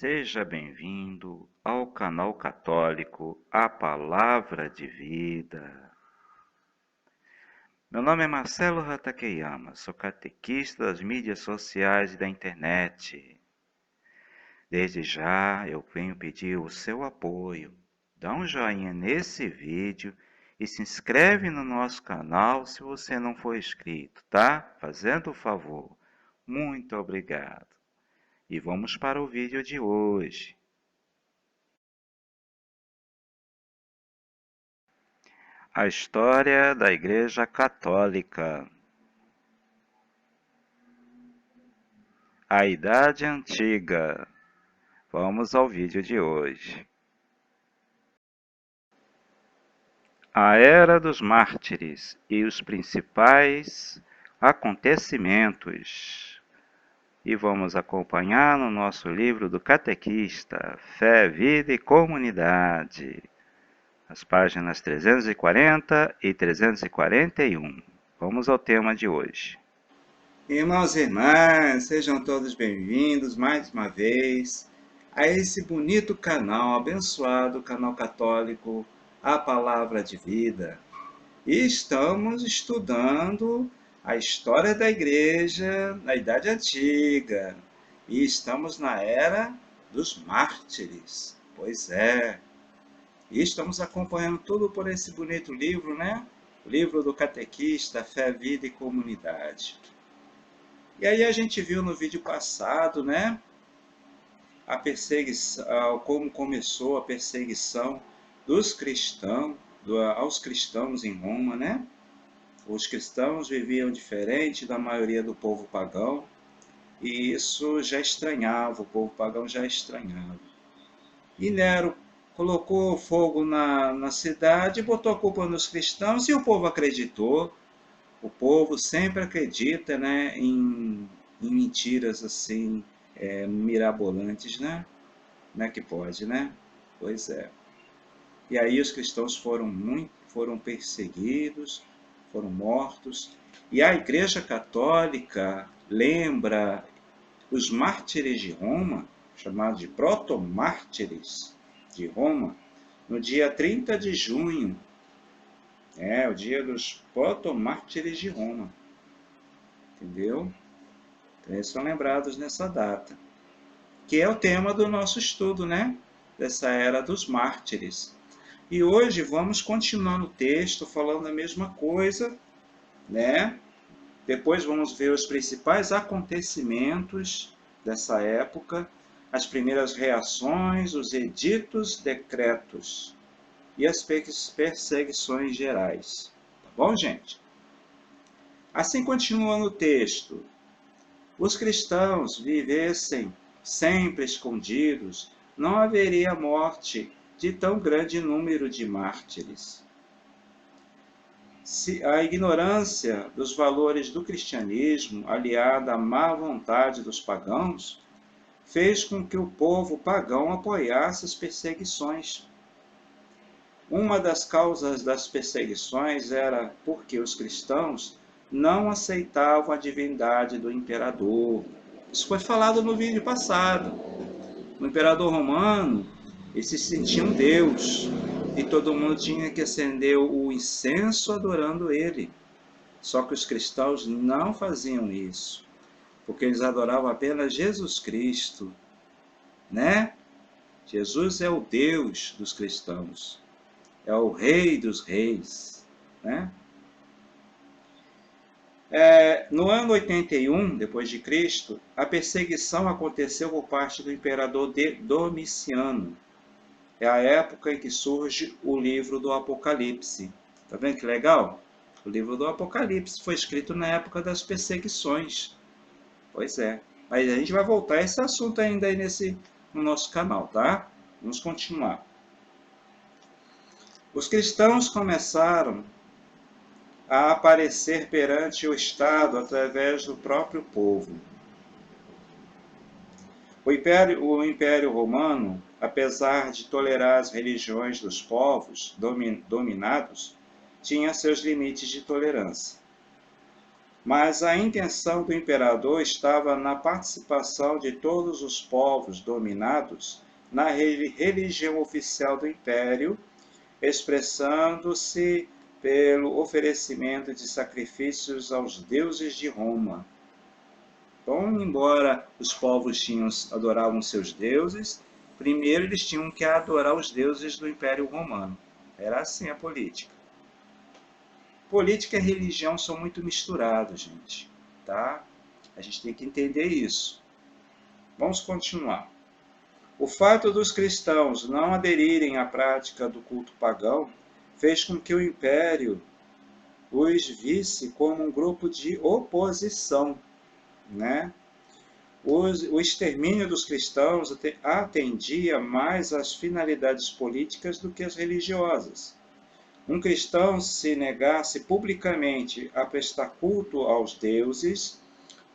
Seja bem-vindo ao canal católico A Palavra de Vida. Meu nome é Marcelo Hatakeyama, sou catequista das mídias sociais e da internet. Desde já eu venho pedir o seu apoio. Dá um joinha nesse vídeo e se inscreve no nosso canal se você não for inscrito, tá? Fazendo o favor. Muito obrigado. E vamos para o vídeo de hoje. A história da Igreja Católica. A Idade Antiga. Vamos ao vídeo de hoje. A Era dos Mártires e os principais acontecimentos. E vamos acompanhar no nosso livro do Catequista, Fé, Vida e Comunidade, as páginas 340 e 341. Vamos ao tema de hoje. Irmãos e irmãs, sejam todos bem-vindos mais uma vez a esse bonito canal, abençoado canal católico, A Palavra de Vida. E estamos estudando a história da Igreja na Idade Antiga. E estamos na Era dos Mártires. Pois é. E estamos acompanhando tudo por esse bonito livro, né? O livro do Catequista, Fé, Vida e Comunidade. E aí a gente viu no vídeo passado, né, a perseguição, como começou a perseguição dos cristãos, aos cristãos em Roma, né? Os cristãos viviam diferente da maioria do povo pagão, e isso já estranhava, o povo pagão já estranhava. E Nero colocou fogo na cidade, botou a culpa nos cristãos e o povo acreditou. O povo sempre acredita, né, em mentiras assim, mirabolantes, né? Não é que pode, né? Pois é. E aí os cristãos foram perseguidos, foram mortos. E a Igreja Católica lembra os mártires de Roma, chamados de protomártires de Roma, no dia 30 de junho. É o dia dos protomártires de Roma. Entendeu? Então, eles são lembrados nessa data, que é o tema do nosso estudo, né? Dessa era dos mártires. E hoje vamos continuar no texto falando a mesma coisa, né? Depois vamos ver os principais acontecimentos dessa época, as primeiras reações, os editos, decretos e as perseguições gerais. Tá bom, gente? Assim continua no texto. Os cristãos vivessem sempre escondidos, não haveria morte de tão grande número de mártires. Se a ignorância dos valores do cristianismo, aliada à má vontade dos pagãos, fez com que o povo pagão apoiasse as perseguições. Uma das causas das perseguições era porque os cristãos não aceitavam a divindade do imperador. Isso foi falado no vídeo passado. O imperador romano, ele se sentia um deus, e todo mundo tinha que acender o incenso adorando ele. Só que os cristãos não faziam isso, porque eles adoravam apenas Jesus Cristo, né? Jesus é o Deus dos cristãos, é o Rei dos Reis, né? No ano 81 depois de Cristo, a perseguição aconteceu por parte do imperador Domiciano. É a época em que surge o livro do Apocalipse. Tá vendo que legal? O livro do Apocalipse foi escrito na época das perseguições. Pois é. Mas a gente vai voltar a esse assunto ainda aí no nosso canal, tá? Vamos continuar. Os cristãos começaram a aparecer perante o Estado através do próprio povo. O Império Romano, apesar de tolerar as religiões dos povos dominados, tinha seus limites de tolerância. Mas a intenção do imperador estava na participação de todos os povos dominados na religião oficial do império, expressando-se pelo oferecimento de sacrifícios aos deuses de Roma. Então, embora os povos adoravam seus deuses, primeiro eles tinham que adorar os deuses do Império Romano. Era assim a política. Política e religião são muito misturados, gente, tá? A gente tem que entender isso. Vamos continuar. O fato dos cristãos não aderirem à prática do culto pagão fez com que o império os visse como um grupo de oposição, né? O extermínio dos cristãos atendia mais às finalidades políticas do que às religiosas. Um cristão se negasse publicamente a prestar culto aos deuses,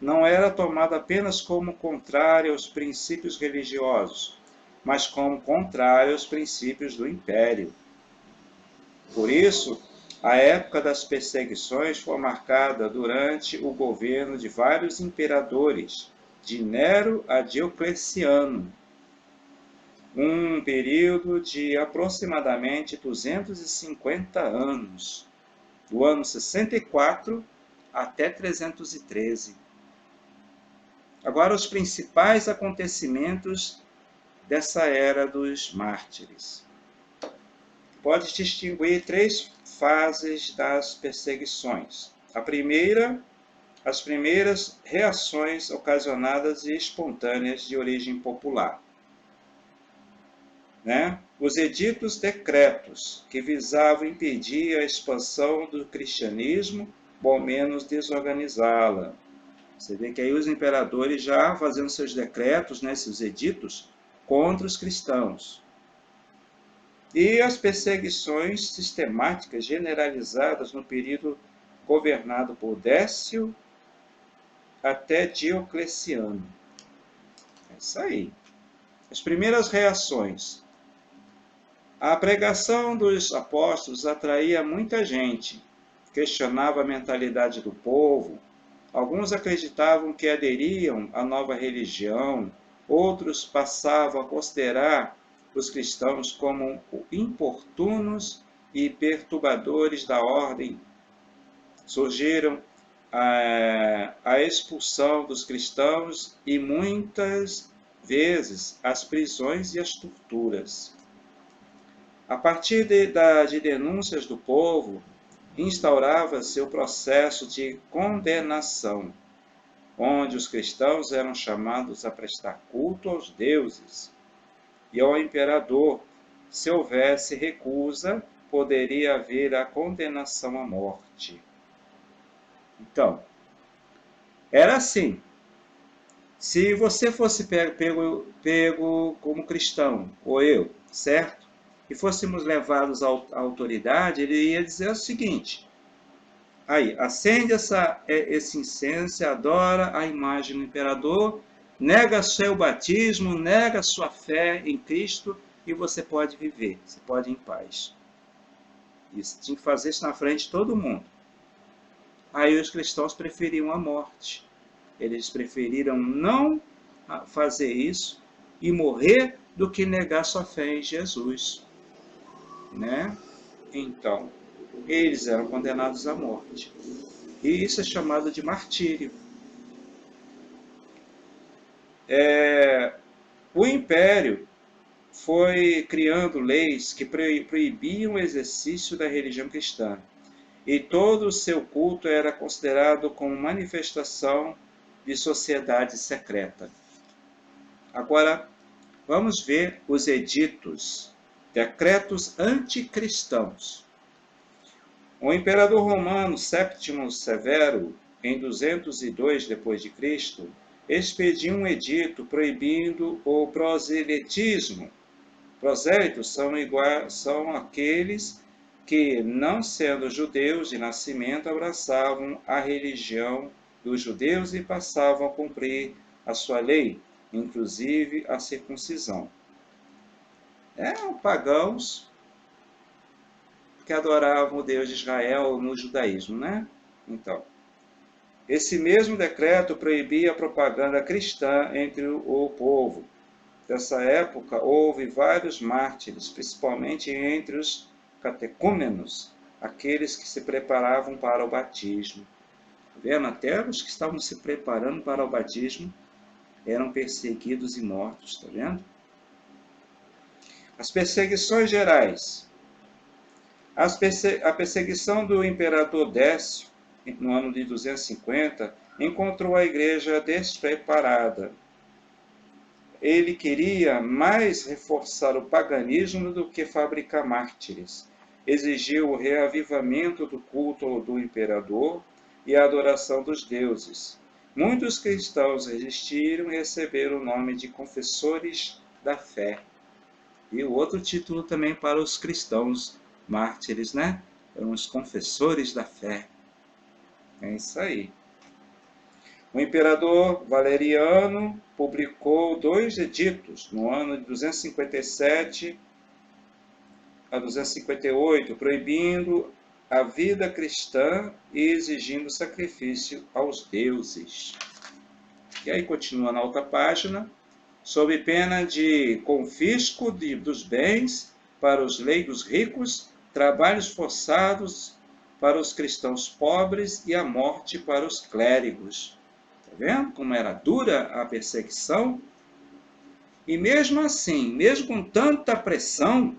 não era tomado apenas como contrário aos princípios religiosos, mas como contrário aos princípios do império. Por isso, a época das perseguições foi marcada durante o governo de vários imperadores, de Nero a Diocleciano, um período de aproximadamente 250 anos, do ano 64 até 313. Agora, os principais acontecimentos dessa era dos mártires. Pode distinguir três fases das perseguições. A primeira, as primeiras reações ocasionadas e espontâneas de origem popular. Os editos decretos, que visavam impedir a expansão do cristianismo, ou ao menos desorganizá-la. Você vê que aí os imperadores já fazendo seus decretos, seus editos, contra os cristãos. E as perseguições sistemáticas generalizadas no período governado por Décio até Diocleciano. É isso aí. As primeiras reações. A pregação dos apóstolos atraía muita gente, questionava a mentalidade do povo. Alguns acreditavam que aderiam à nova religião, outros passavam a considerar os cristãos como importunos e perturbadores da ordem. Surgiram a expulsão dos cristãos e muitas vezes as prisões e as torturas. A partir de denúncias do povo, instaurava-se o processo de condenação, onde os cristãos eram chamados a prestar culto aos deuses e ao imperador. Se houvesse recusa, poderia haver a condenação à morte. Então, era assim. Se você fosse pego como cristão, ou eu, certo? E fôssemos levados à autoridade, ele ia dizer o seguinte: aí, acende esse incenso, adora a imagem do imperador, nega seu batismo, nega sua fé em Cristo e você pode viver, você pode ir em paz. Isso, tinha que fazer isso na frente de todo mundo. Aí os cristãos preferiam a morte. Eles preferiram não fazer isso e morrer do que negar sua fé em Jesus. Então, eles eram condenados à morte. E isso é chamado de martírio. O império foi criando leis que proibiam o exercício da religião cristã. E todo o seu culto era considerado como manifestação de sociedade secreta. Agora, vamos ver os editos, decretos anticristãos. O imperador romano Séptimo Severo, em 202 d.C., expediu um edito proibindo o proselitismo. Prosélitos são aqueles que, não sendo judeus de nascimento, abraçavam a religião dos judeus e passavam a cumprir a sua lei, inclusive a circuncisão. Eram pagãos que adoravam o Deus de Israel no judaísmo, Então, Esse mesmo decreto proibia a propaganda cristã entre o povo. Dessa época, houve vários mártires, principalmente entre os catecúmenos, aqueles que se preparavam para o batismo. Tá vendo? Até os que estavam se preparando para o batismo eram perseguidos e mortos, tá vendo? As perseguições gerais. A perseguição do imperador Décio, no ano de 250, encontrou a igreja despreparada. Ele queria mais reforçar o paganismo do que fabricar mártires. Exigiu o reavivamento do culto do imperador e a adoração dos deuses. Muitos cristãos resistiram e receberam o nome de confessores da fé. E o outro título também para os cristãos mártires, né? Eram os confessores da fé. É isso aí. O imperador Valeriano publicou 2 editos no ano de 257 a 258, proibindo a vida cristã e exigindo sacrifício aos deuses. E aí continua na outra página, sob pena de confisco dos bens para os leigos ricos, trabalhos forçados para os cristãos pobres e a morte para os clérigos. Está vendo como era dura a perseguição? E mesmo assim, mesmo com tanta pressão,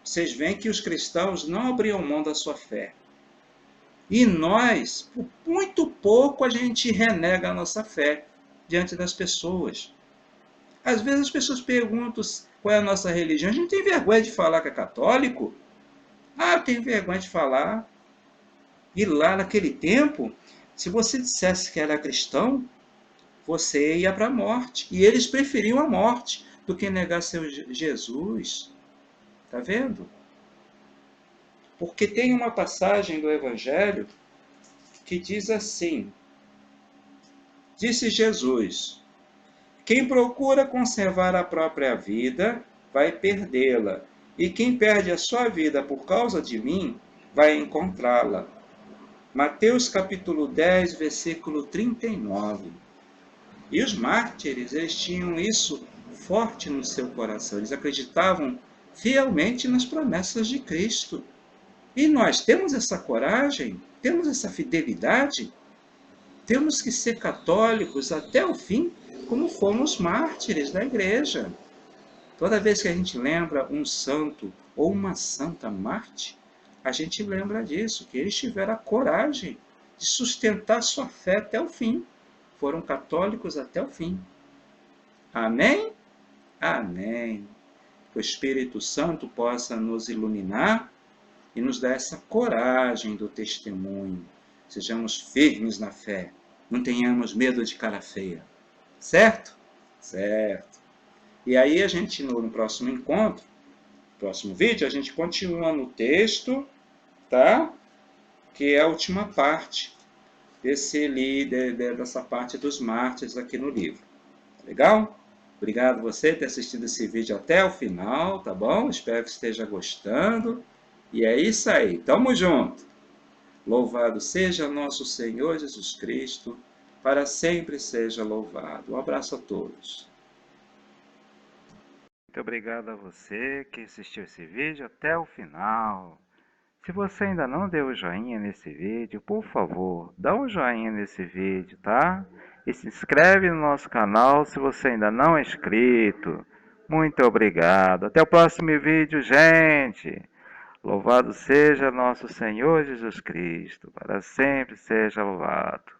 vocês veem que os cristãos não abriam mão da sua fé. E nós, por muito pouco, a gente renega a nossa fé diante das pessoas. Às vezes as pessoas perguntam qual é a nossa religião. A gente tem vergonha de falar que é católico? Ah, eu tenho vergonha de falar. E lá naquele tempo, se você dissesse que era cristão, você ia para a morte. E eles preferiam a morte do que negar seu Jesus. Está vendo? Porque tem uma passagem do Evangelho que diz assim: disse Jesus, quem procura conservar a própria vida, vai perdê-la. E quem perde a sua vida por causa de mim, vai encontrá-la. Mateus capítulo 10, versículo 39. E os mártires, eles tinham isso forte no seu coração. Eles acreditavam fielmente nas promessas de Cristo. E nós temos essa coragem? Temos essa fidelidade? Temos que ser católicos até o fim, como fomos mártires da igreja. Toda vez que a gente lembra um santo ou uma santa mártir, a gente lembra disso, que eles tiveram a coragem de sustentar sua fé até o fim. Foram católicos até o fim. Amém? Amém. Que o Espírito Santo possa nos iluminar e nos dar essa coragem do testemunho. Sejamos firmes na fé. Não tenhamos medo de cara feia. Certo? Certo. E aí a gente, no próximo encontro, próximo vídeo, a gente continua no texto, tá? Que é a última parte dessa parte dos mártires aqui no livro. Legal? Obrigado você por ter assistido esse vídeo até o final, tá bom? Espero que esteja gostando. E é isso aí. Tamo junto. Louvado seja nosso Senhor Jesus Cristo, para sempre seja louvado. Um abraço a todos. Muito obrigado a você que assistiu esse vídeo até o final. Se você ainda não deu o joinha nesse vídeo, por favor, dá um joinha nesse vídeo, tá? E se inscreve no nosso canal se você ainda não é inscrito. Muito obrigado. Até o próximo vídeo, gente. Louvado seja nosso Senhor Jesus Cristo, para sempre seja louvado.